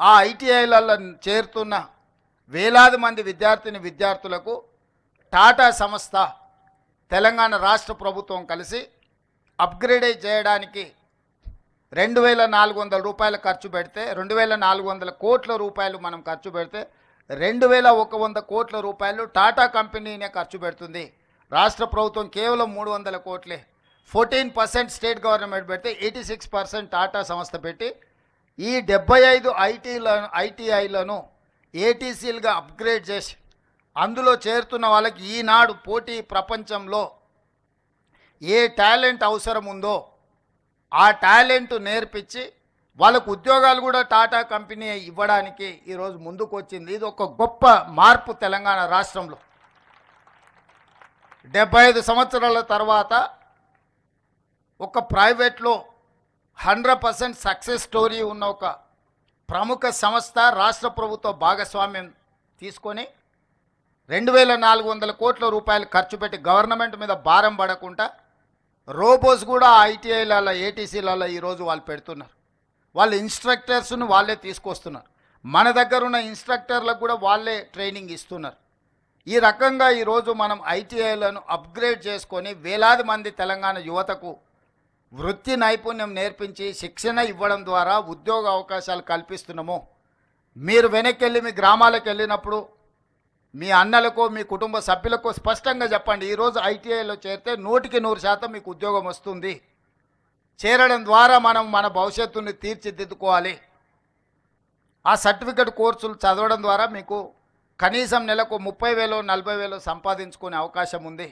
ఆ ఐటీఐలలో చేరుతున్న వేలాది మంది విద్యార్థులకు టాటా సంస్థ, తెలంగాణ రాష్ట్ర ప్రభుత్వం కలిసి అప్గ్రేడ్ చేయడానికి 2,400 రూపాయలు ఖర్చు పెడితే, 2,400 కోట్ల రూపాయలు మనం ఖర్చు పెడితే 2,100 కోట్ల రూపాయలు టాటా కంపెనీనే ఖర్చు పెడుతుంది. రాష్ట్ర ప్రభుత్వం కేవలం 300 కోట్లే. 14% స్టేట్ గవర్నమెంట్ పెడితే 86% టాటా సంస్థ పెట్టి ఈ 75 ఐటీఐలను ఏటీసీలుగా అప్గ్రేడ్ చేసి అందులో చేరుతున్న వాళ్ళకి ఈనాడు పోటీ ప్రపంచంలో ఏ టాలెంట్ అవసరం ఉందో ఆ టాలెంట్ నేర్పించి వాళ్ళకు ఉద్యోగాలు కూడా టాటా కంపెనీ ఇవ్వడానికి ఈరోజు ముందుకు వచ్చింది. ఇది ఒక గొప్ప మార్పు తెలంగాణ రాష్ట్రంలో. 75 సంవత్సరాల తర్వాత ఒక ప్రైవేట్లో 100% సక్సెస్ స్టోరీ ఉన్న ఒక ప్రముఖ సంస్థ రాష్ట్ర ప్రభుత్వ భాగస్వామ్యం తీసుకొని 2,400 కోట్ల రూపాయలు ఖర్చు పెట్టి గవర్నమెంట్ మీద భారం పడకుండా రోబోస్ కూడా ఐటీఐలలో, ఏటీసీలలో ఈరోజు వాళ్ళు పెడుతున్నారు. వాళ్ళు ఇన్స్ట్రక్టర్స్ను వాళ్ళే తీసుకొస్తున్నారు. మన దగ్గర ఉన్న ఇన్స్ట్రక్టర్లకు కూడా వాళ్ళే ట్రైనింగ్ ఇస్తున్నారు. ఈ రకంగా ఈరోజు మనం ఐటీఐలను అప్గ్రేడ్ చేసుకొని వేలాది మంది తెలంగాణ యువతకు వృత్తి నైపుణ్యం నేర్పించి శిక్షణ ఇవ్వడం ద్వారా ఉద్యోగ అవకాశాలు కల్పిస్తున్నాము. మీరు వెనక్కి వెళ్ళి మీ గ్రామాలకు వెళ్ళినప్పుడు మీ అన్నలకు, మీ కుటుంబ సభ్యులకు స్పష్టంగా చెప్పండి, ఈరోజు ఐటీఐలో చేరితే 100% మీకు ఉద్యోగం వస్తుంది. చేరడం ద్వారా మనం మన భవిష్యత్తుని తీర్చిదిద్దుకోవాలి. ఆ సర్టిఫికెట్ కోర్సులు చదవడం ద్వారా మీకు కనీసం నెలకు 30,000 40,000 సంపాదించుకునే అవకాశం ఉంది.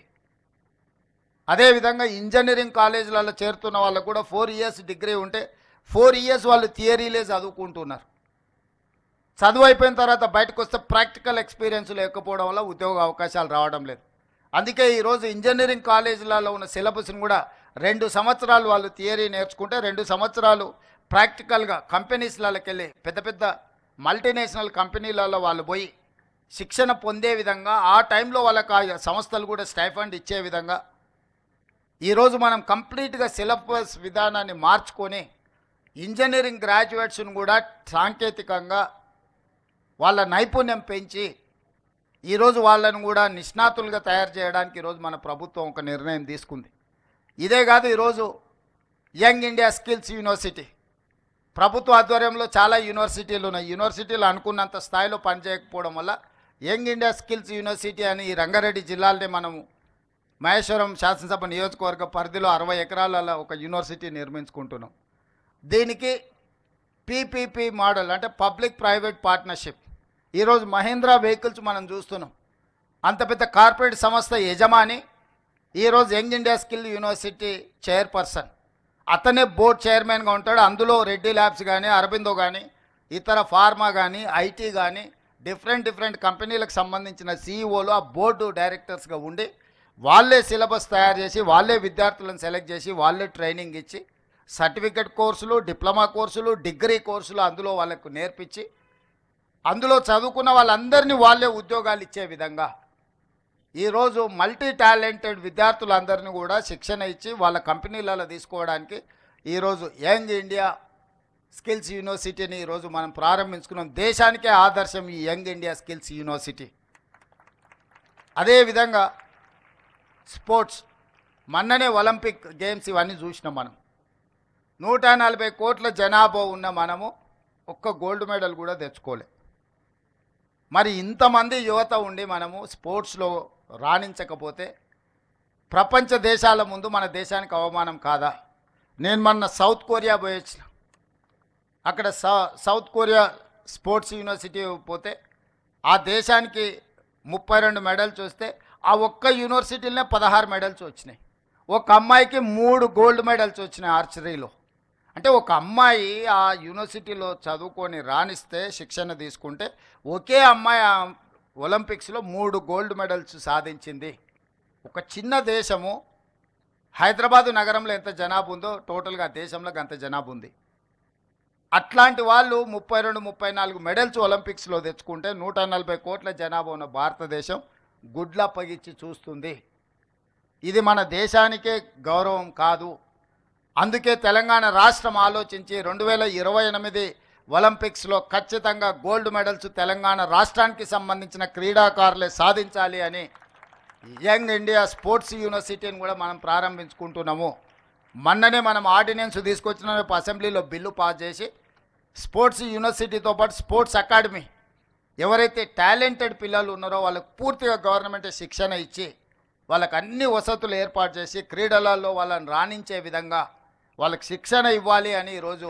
అదేవిధంగా ఇంజనీరింగ్ కాలేజీలలో చేరుతున్న వాళ్ళకు కూడా 4 ఇయర్స్ డిగ్రీ ఉంటే 4 ఇయర్స్ వాళ్ళు థియరీలే చదువుకుంటున్నారు. చదువు అయిపోయిన తర్వాత బయటకు వస్తే ప్రాక్టికల్ ఎక్స్పీరియన్స్ లేకపోవడం వల్ల ఉద్యోగ అవకాశాలు రావడం లేదు. అందుకే ఈరోజు ఇంజనీరింగ్ కాలేజీలలో ఉన్న సిలబస్ని కూడా 2 సంవత్సరాలు వాళ్ళు థియరీ నేర్చుకుంటే 2 సంవత్సరాలు ప్రాక్టికల్గా కంపెనీస్లకి వెళ్ళి పెద్ద పెద్ద మల్టీనేషనల్ కంపెనీలలో వాళ్ళు పోయి శిక్షణ పొందే విధంగా ఆ టైంలో వాళ్ళకి ఆ సంస్థలు కూడా స్టైఫండ్ ఇచ్చే విధంగా ఈరోజు మనం కంప్లీట్గా సిలబస్ విధానాన్ని మార్చుకొని ఇంజనీరింగ్ గ్రాడ్యుయేట్స్ను కూడా సాంకేతికంగా వాళ్ళ నైపుణ్యం పెంచి ఈరోజు వాళ్ళను కూడా నిష్ణాతులుగా తయారు చేయడానికి ఈరోజు మన ప్రభుత్వం ఒక నిర్ణయం తీసుకుంది. ఇదే కాదు, ఈరోజు యంగ్ ఇండియా స్కిల్స్ యూనివర్సిటీ ప్రభుత్వ ఆధ్వర్యంలో చాలా యూనివర్సిటీలు ఉన్నాయి. యూనివర్సిటీలు అనుకున్నంత స్థాయిలో పనిచేయకపోవడం వల్ల యంగ్ ఇండియా స్కిల్స్ యూనివర్సిటీ అని ఈ రంగారెడ్డి జిల్లాలోనే మనము మహేశ్వరం శాసనసభ నియోజకవర్గ పరిధిలో 60 ఎకరాల ఒక యూనివర్సిటీ నిర్మించుకుంటున్నాం. దీనికి పీపీపీ మోడల్ అంటే పబ్లిక్ ప్రైవేట్ పార్ట్నర్షిప్. ఈరోజు మహీంద్రా వెహికల్స్ మనం చూస్తున్నాం. అంత పెద్ద కార్పొరేట్ సంస్థ యజమాని ఈరోజు young India skill university chairperson, అతనే బోర్డ్ చైర్మన్గా ఉంటాడు. అందులో రెడ్డి ల్యాబ్స్ కానీ అరబిందో కానీ ఇతర ఫార్మా కానీ ఐటీ కానీ డిఫరెంట్ కంపెనీలకు సంబంధించిన సీఈఓలు ఆ బోర్డు డైరెక్టర్స్గా ఉండి వాళ్ళే సిలబస్ తయారు చేసి వాళ్ళే విద్యార్థులను సెలెక్ట్ చేసి వాళ్ళే ట్రైనింగ్ ఇచ్చి సర్టిఫికెట్ కోర్సులు, డిప్లొమా కోర్సులు, డిగ్రీ కోర్సులు అందులో వాళ్ళకు నేర్పించి అందులో చదువుకున్న వాళ్ళందరినీ వాళ్ళే ఉద్యోగాలు ఇచ్చే విధంగా ఈరోజు మల్టీ టాలెంటెడ్ విద్యార్థులందరినీ కూడా శిక్షణ ఇచ్చి వాళ్ళ కంపెనీలలో తీసుకోవడానికి ఈరోజు యంగ్ ఇండియా స్కిల్స్ యూనివర్సిటీని ఈరోజు మనం ప్రారంభించుకున్నాం. దేశానికే ఆదర్శం ఈ యంగ్ ఇండియా స్కిల్స్ యూనివర్సిటీ. అదేవిధంగా స్పోర్ట్స్, మొన్ననే ఒలింపిక్ గేమ్స్ ఇవన్నీ చూసినాం. మనం 140 కోట్ల జనాభా ఉన్న మనము ఒక్క గోల్డ్ మెడల్ కూడా తెచ్చుకోలే. మరి ఇంతమంది యువత ఉండి మనము స్పోర్ట్స్లో రాణించకపోతే ప్రపంచ దేశాల ముందు మన దేశానికి అవమానం కాదా? నేను మొన్న సౌత్ కొరియా పోయి వచ్చిన. అక్కడ సౌత్ కొరియా స్పోర్ట్స్ యూనివర్సిటీ పోతే ఆ దేశానికి 32 మెడల్స్ వస్తే ఆ ఒక్క యూనివర్సిటీలోనే 16 మెడల్స్ వచ్చినాయి. ఒక అమ్మాయికి 3 గోల్డ్ మెడల్స్ వచ్చినాయి ఆర్చరీలో. అంటే ఒక అమ్మాయి ఆ యూనివర్సిటీలో చదువుకొని రాణిస్తే శిక్షణ తీసుకుంటే ఒకే అమ్మాయి ఒలింపిక్స్లో 3 గోల్డ్ మెడల్స్ సాధించింది. ఒక చిన్న దేశము హైదరాబాదు నగరంలో ఎంత జనాభా ఉందో టోటల్గా దేశంలో అంత జనాభా ఉంది. అట్లాంటి వాళ్ళు 32-34 మెడల్స్ ఒలింపిక్స్లో తెచ్చుకుంటే 140 కోట్ల జనాభా ఉన్న భారతదేశం గుడ్లప్పగిచ్చి చూస్తుంది. ఇది మన దేశానికే గౌరవం కాదు. అందుకే తెలంగాణ రాష్ట్రం ఆలోచించి 2028 ఒలింపిక్స్లో ఖచ్చితంగా గోల్డ్ మెడల్స్ తెలంగాణ రాష్ట్రానికి సంబంధించిన క్రీడాకారులే సాధించాలి అని యంగ్ ఇండియా స్పోర్ట్స్ యూనివర్సిటీని కూడా మనం ప్రారంభించుకుంటున్నాము. మొన్ననే మనం ఆర్డినెన్స్ తీసుకొచ్చిన అసెంబ్లీలో బిల్లు పాస్ చేసి స్పోర్ట్స్ యూనివర్సిటీతో పాటు స్పోర్ట్స్ అకాడమీ ఎవరైతే టాలెంటెడ్ పిల్లలు ఉన్నారో వాళ్ళకు పూర్తిగా గవర్నమెంట్ శిక్షణ ఇచ్చి వాళ్ళకి అన్ని వసతులు ఏర్పాటు చేసి క్రీడలలో వాళ్ళని రాణించే విధంగా వాళ్ళకి శిక్షణ ఇవ్వాలి అని ఈరోజు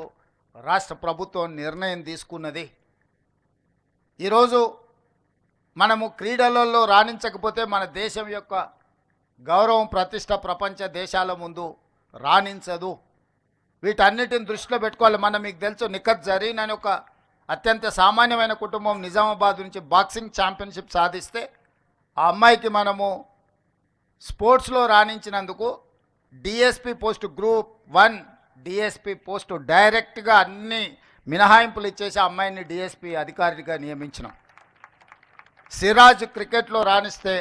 రాష్ట్ర ప్రభుత్వం నిర్ణయం తీసుకున్నది. ఈరోజు మనము క్రీడలలో రాణించకపోతే మన దేశం యొక్క గౌరవం ప్రతిష్ట ప్రపంచ దేశాల ముందు రాణించదు. వీటన్నిటిని దృష్టిలో పెట్టుకోవాలి. మనం మీకు తెలుసు నిఖత్ జరీన్ అని ఒక అత్యంత సామాన్యమైన కుటుంబం నిజామాబాద్ నుంచి బాక్సింగ్ ఛాంపియన్షిప్ సాధిస్తే ఆ అమ్మాయికి మనము స్పోర్ట్స్లో రాణించినందుకు DSP post group 1 DSP post డైరెక్ట్గా అన్ని మినహాయింపులు ఇచ్చేసి ఆ అమ్మాయిని డిఎస్పి అధికారిగా నియమించినాం. సిరాజ్ క్రికెట్లో రాణిస్తే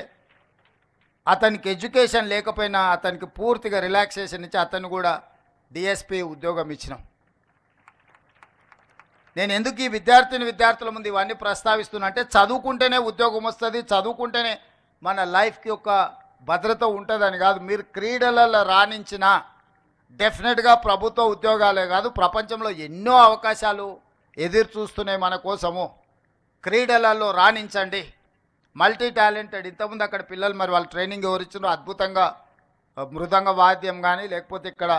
అతనికి ఎడ్యుకేషన్ లేకపోయినా అతనికి పూర్తిగా రిలాక్సేషన్ ఇచ్చి అతను కూడా డిఎస్పి ఉద్యోగం ఇచ్చినాం. నేను ఎందుకు ఈ విద్యార్థుల ముందు ఇవన్నీ ప్రస్తావిస్తున్నా అంటే చదువుకుంటేనే ఉద్యోగం వస్తుంది, చదువుకుంటేనే మన లైఫ్కి ఒక భద్రత ఉంటుందని కాదు. మీరు క్రీడలలో రాణించిన డెఫినెట్గా ప్రభుత్వ ఉద్యోగాలే కాదు ప్రపంచంలో ఎన్నో అవకాశాలు ఎదురు చూస్తున్నాయి మన కోసము. క్రీడలలో రాణించండి. మల్టీ టాలెంటెడ్ ఇంతకుముందు అక్కడ పిల్లలు మరి వాళ్ళు ట్రైనింగ్ ఎవరిచ్చినో అద్భుతంగా మృదంగ వాద్యం కానీ లేకపోతే ఇక్కడ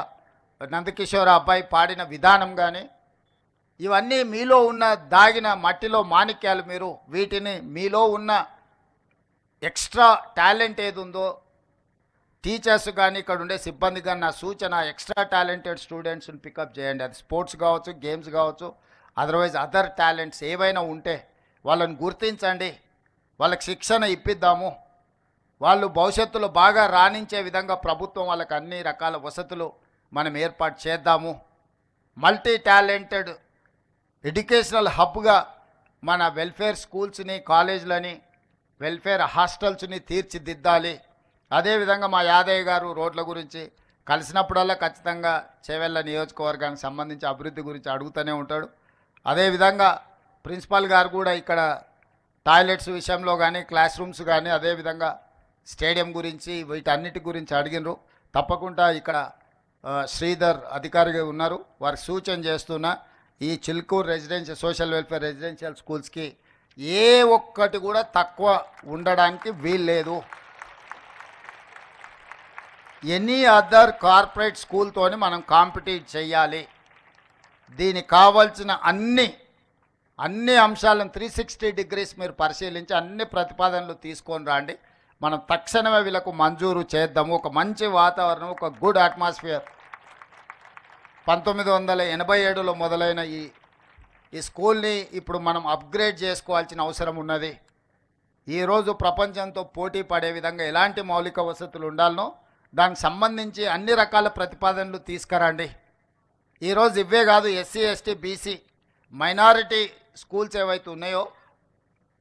నందకిషోర్ అబ్బాయి పాడిన విధానం కానీ ఇవన్నీ మీలో ఉన్న దాగిన మట్టిలో మాణిక్యాలు. మీరు వీటిని మీలో ఉన్న ఎక్స్ట్రా టాలెంట్ ఏది ఉందో టీచర్స్ కానీ ఇక్కడ ఉండే సిబ్బంది కానీ నా సూచన, ఎక్స్ట్రా టాలెంటెడ్ స్టూడెంట్స్ని పికప్ చేయండి. అది స్పోర్ట్స్ కావచ్చు, గేమ్స్ కావచ్చు, అదర్వైజ్ అదర్ టాలెంట్స్ ఏవైనా ఉంటే వాళ్ళని గుర్తించండి, వాళ్ళకి శిక్షణ ఇప్పిద్దాము. వాళ్ళు భవిష్యత్తులో బాగా రాణించే విధంగా ప్రభుత్వం వాళ్ళకి అన్ని రకాల వసతులు మనం ఏర్పాటు చేద్దాము. మల్టీ టాలెంటెడ్ ఎడ్యుకేషనల్ హబ్గా మన వెల్ఫేర్ స్కూల్స్ని, కాలేజీలని, వెల్ఫేర్ హాస్టల్స్ని తీర్చిదిద్దాలి. అదేవిధంగా మా యాదయ్య గారు రోడ్ల గురించి కలిసినప్పుడల్లా ఖచ్చితంగా చేవెళ్ళ నియోజకవర్గానికి సంబంధించి అభివృద్ధి గురించి అడుగుతూనే ఉంటాడు. అదేవిధంగా ప్రిన్సిపాల్ గారు కూడా ఇక్కడ టాయిలెట్స్ విషయంలో కానీ, క్లాస్ రూమ్స్ కానీ, అదేవిధంగా స్టేడియం గురించి వీటన్నిటి గురించి అడిగినరు. తప్పకుండా ఇక్కడ శ్రీధర్ అధికారిగా ఉన్నారు, వారికి సూచన చేస్తున్నా ఈ Chilkur residential social welfare residential స్కూల్స్కి ఏ ఒక్కటి కూడా తక్కువ ఉండడానికి వీల్లేదు. ఎనీ అదర్ కార్పొరేట్ స్కూల్తోని మనం కాంపిటీట్ చేయాలి. దీనికి కావాల్సిన అన్ని అంశాలను 360 degrees మీరు పరిశీలించి అన్ని ప్రతిపాదనలు తీసుకొని రండి. మనం తక్షణమే వీళ్ళకు మంజూరు చేద్దాము. ఒక మంచి వాతావరణం, ఒక గుడ్ అట్మాస్ఫియర్. 1987లో మొదలైన ఈ స్కూల్ని ఇప్పుడు మనం అప్గ్రేడ్ చేసుకోవాల్సిన అవసరం ఉన్నది. ఈరోజు ప్రపంచంతో పోటీ పడే విధంగా ఎలాంటి మౌలిక వసతులు ఉండాలనో దానికి సంబంధించి అన్ని రకాల ప్రతిపాదనలు తీసుకురండి. ఈరోజు ఇవే కాదు, SC, ST, BC, minority schools ఏవైతే ఉన్నాయో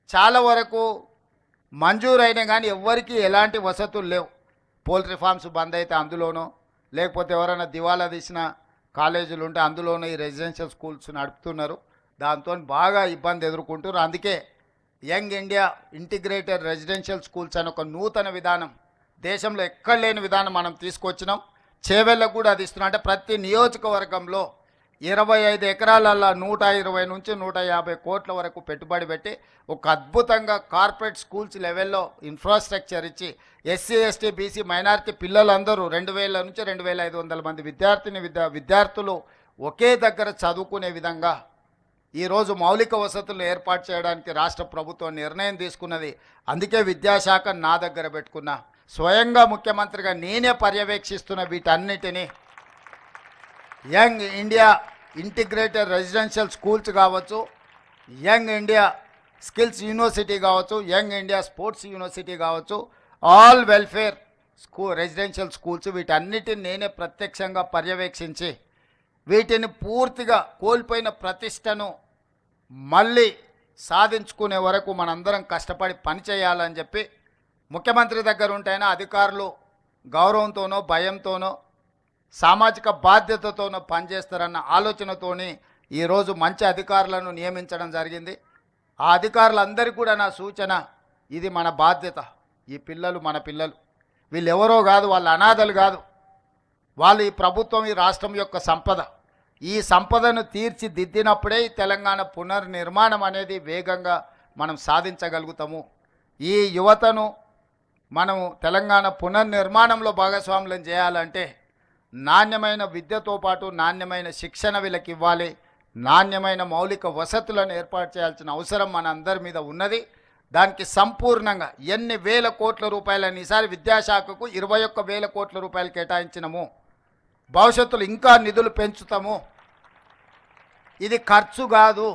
చాలా వరకు మంజూరైనా కానీ ఎవ్వరికీ ఎలాంటి వసతులు లేవు. పోల్ట్రీ ఫార్మ్స్ బంద్ అయితే అందులోనో, లేకపోతే ఎవరైనా దివాలా తీసిన కాలేజీలు ఉంటే అందులోనూ ఈ రెసిడెన్షియల్ స్కూల్స్ నడుపుతున్నారు. దాంతో బాగా ఇబ్బంది ఎదుర్కొంటున్నారు. అందుకే young India integrated residential schools అని ఒక నూతన విధానం, దేశంలో ఎక్కడ లేని విధానం మనం తీసుకొచ్చినాం. చేవెళ్ళకు కూడా అది ఇస్తున్నాం. అంటే ప్రతి నియోజకవర్గంలో 25 ఎకరాలలో 120 నుంచి 150 కోట్ల వరకు పెట్టుబడి పెట్టి ఒక అద్భుతంగా కార్పొరేట్ స్కూల్స్ లెవెల్లో ఇన్ఫ్రాస్ట్రక్చర్ ఇచ్చి ఎస్సీ, ఎస్టీ, బీసీ, మైనారిటీ పిల్లలందరూ 2000 నుంచి 2500 మంది విద్యార్థులు ఒకే దగ్గర చదువుకునే విధంగా ఈరోజు మౌలిక వసతులు ఏర్పాటు చేయడానికి రాష్ట్ర ప్రభుత్వం నిర్ణయం తీసుకున్నది. అందుకే విద్యాశాఖ నా దగ్గర పెట్టుకున్నా. స్వయంగా ముఖ్యమంత్రిగా నేనే పర్యవేక్షిస్తున్న వీటన్నిటినీ. Young India integrated residential schools కావచ్చు, యంగ్ ఇండియా స్కిల్స్ యూనివర్సిటీ కావచ్చు, యంగ్ ఇండియా స్పోర్ట్స్ యూనివర్సిటీ కావచ్చు, ఆల్ వెల్ఫేర్ రెసిడెన్షియల్ స్కూల్స్ వీటన్నిటిని నేనే ప్రత్యక్షంగా పర్యవేక్షించి వీటిని పూర్తిగా కోల్పోయిన ప్రతిష్టను మళ్ళీ సాధించుకునే వరకు మనందరం కష్టపడి పనిచేయాలని చెప్పి ముఖ్యమంత్రి దగ్గర ఉంటేనే అధికారులు గౌరవంతోనో, భయంతోనో, సామాజిక బాధ్యతతోనో పనిచేస్తారన్న ఆలోచనతోని ఈరోజు మంచి అధికారులను నియమించడం జరిగింది. ఆ అధికారులందరికీ కూడా నా సూచన, ఇది మన బాధ్యత. ఈ పిల్లలు మన పిల్లలు, వీళ్ళు ఎవరో కాదు, వాళ్ళు అనాథలు కాదు. వాళ్ళు ఈ ప్రభుత్వం, ఈ రాష్ట్రం యొక్క సంపద. ఈ సంపదను తీర్చిదిద్దినప్పుడే ఈ తెలంగాణ పునర్నిర్మాణం అనేది వేగంగా మనం సాధించగలుగుతాము. ఈ యువతను మనము తెలంగాణ పునర్నిర్మాణంలో భాగస్వాములను చేయాలంటే నాణ్యమైన విద్యతో పాటు నాణ్యమైన శిక్షణ వీళ్ళకి ఇవ్వాలి. నాణ్యమైన మౌలిక వసతులను ఏర్పాటు చేయాల్సిన అవసరం మన అందరి మీద ఉన్నది. దానికి సంపూర్ణంగా ఎన్ని వేల కోట్ల రూపాయలని ఈసారి విద్యాశాఖకు 21,000 కోట్ల రూపాయలు కేటాయించినము. భవిష్యత్తులో ఇంకా నిధులు పెంచుతాము. ఇది ఖర్చు కాదు,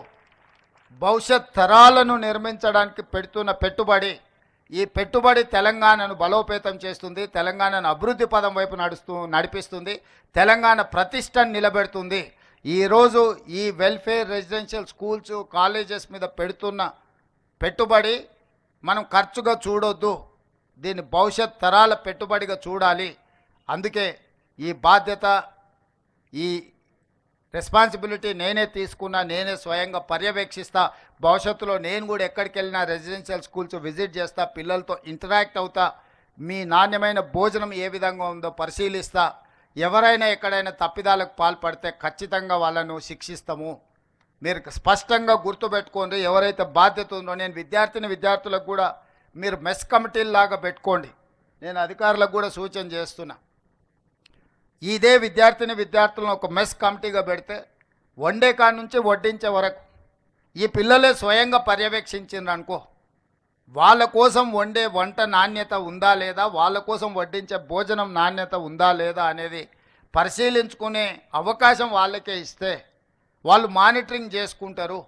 భవిష్యత్ తరాలను నిర్మించడానికి పెడుతున్న పెట్టుబడి. ఈ పెట్టుబడి తెలంగాణను బలోపేతం చేస్తుంది, తెలంగాణను అభివృద్ధి పదం వైపు నడిపిస్తుంది, తెలంగాణ ప్రతిష్టను నిలబెడుతుంది. ఈరోజు ఈ వెల్ఫేర్ రెసిడెన్షియల్ స్కూల్స్, కాలేజెస్ మీద పెడుతున్న పెట్టుబడి మనం ఖర్చుగా చూడొద్దు, దీన్ని భవిష్యత్ తరాల పెట్టుబడిగా చూడాలి. అందుకే ఈ బాధ్యత, ఈ రెస్పాన్సిబిలిటీ నేనే తీసుకున్నా, నేనే స్వయంగా పర్యవేక్షిస్తా. భవిష్యత్తులో నేను కూడా ఎక్కడికి వెళ్ళినా రెసిడెన్షియల్ స్కూల్స్ విజిట్ చేస్తా, పిల్లలతో ఇంటరాక్ట్ అవుతా, మీ నాణ్యమైన భోజనం ఏ విధంగా ఉందో పరిశీలిస్తా. ఎవరైనా ఎక్కడైనా తప్పిదాలకు పాల్పడితే ఖచ్చితంగా వాళ్ళను శిక్షిస్తాము. మీరు స్పష్టంగా గుర్తుపెట్టుకోండి. ఎవరైతే బాధ్యత ఉందో, నేను విద్యార్థులకు కూడా మీరు మెస్ కమిటీలాగా పెట్టుకోండి. నేను అధికారులకు కూడా సూచన చేస్తున్నా. ఇదే విద్యార్థులను ఒక మెస్ కమిటీగా పెడితే వండే కాడ నుంచి వడ్డించే వరకు ఈ పిల్లలే స్వయంగా పర్యవేక్షించిండ్రు అనుకో, వాళ్ళ కోసం వండే వంట నాణ్యత ఉందా లేదా, వాళ్ళ కోసం వడ్డించే భోజనం నాణ్యత ఉందా లేదా అనేది పరిశీలించుకునే అవకాశం వాళ్ళకే ఇస్తే వాళ్ళు మానిటరింగ్ చేసుకుంటారు.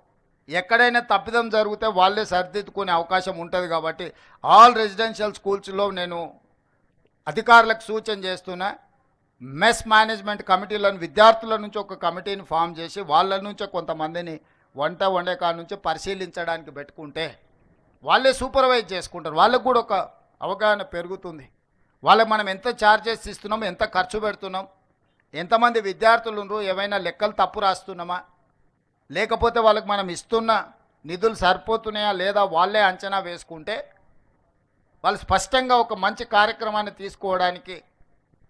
ఎక్కడైనా తప్పిదం జరిగితే వాళ్ళే సరిదిద్దుకునే అవకాశం ఉంటుంది. కాబట్టి ఆల్ రెసిడెన్షియల్ స్కూల్స్లో నేను అధికారులకు సూచన చేస్తున్నా, మెస్ మేనేజ్మెంట్ కమిటీలను విద్యార్థుల నుంచి ఒక కమిటీని ఫామ్ చేసి వాళ్ళ నుంచే కొంతమందిని వంట వండే కాడ నుంచి పరిశీలించడానికి పెట్టుకుంటే వాళ్ళే సూపర్వైజ్ చేసుకుంటారు. వాళ్ళకు కూడా ఒక అవగాహన పెరుగుతుంది. వాళ్ళకి మనం ఎంత ఛార్జెస్ ఇస్తున్నాం, ఎంత ఖర్చు పెడుతున్నాం, ఎంతమంది విద్యార్థులు ఉన్నారు, ఏమైనా లెక్కలు తప్పు రాస్తున్నామా, లేకపోతే వాళ్ళకి మనం ఇస్తున్న నిధులు సరిపోతున్నాయా లేదా వాళ్ళే అంచనా వేసుకుంటే వాళ్ళు స్పష్టంగా ఒక మంచి కార్యక్రమాన్ని తీసుకోవడానికి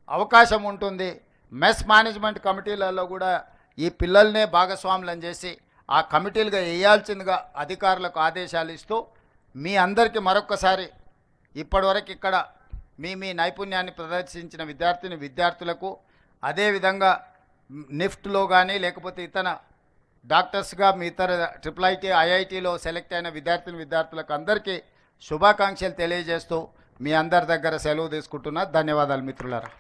అవకాశం ఉంటుంది. మెస్ మేనేజ్మెంట్ కమిటీలలో కూడా ఈ పిల్లల్నే భాగస్వాములను చేసి ఆ కమిటీలుగా వేయాల్సిందిగా అధికారులకు ఆదేశాలు ఇస్తూ మీ అందరికీ మరొక్కసారి ఇప్పటివరకు ఇక్కడ మీ నైపుణ్యాన్ని ప్రదర్శించిన విద్యార్థులకు అదేవిధంగా నిఫ్ట్లో కానీ లేకపోతే ఇతర డాక్టర్స్గా మీ ఇతర IIT IITలో సెలెక్ట్ అయిన విద్యార్థులకు అందరికీ శుభాకాంక్షలు తెలియజేస్తూ మీ అందరి దగ్గర సెలవు తీసుకుంటున్నా. ధన్యవాదాలు మిత్రులారా.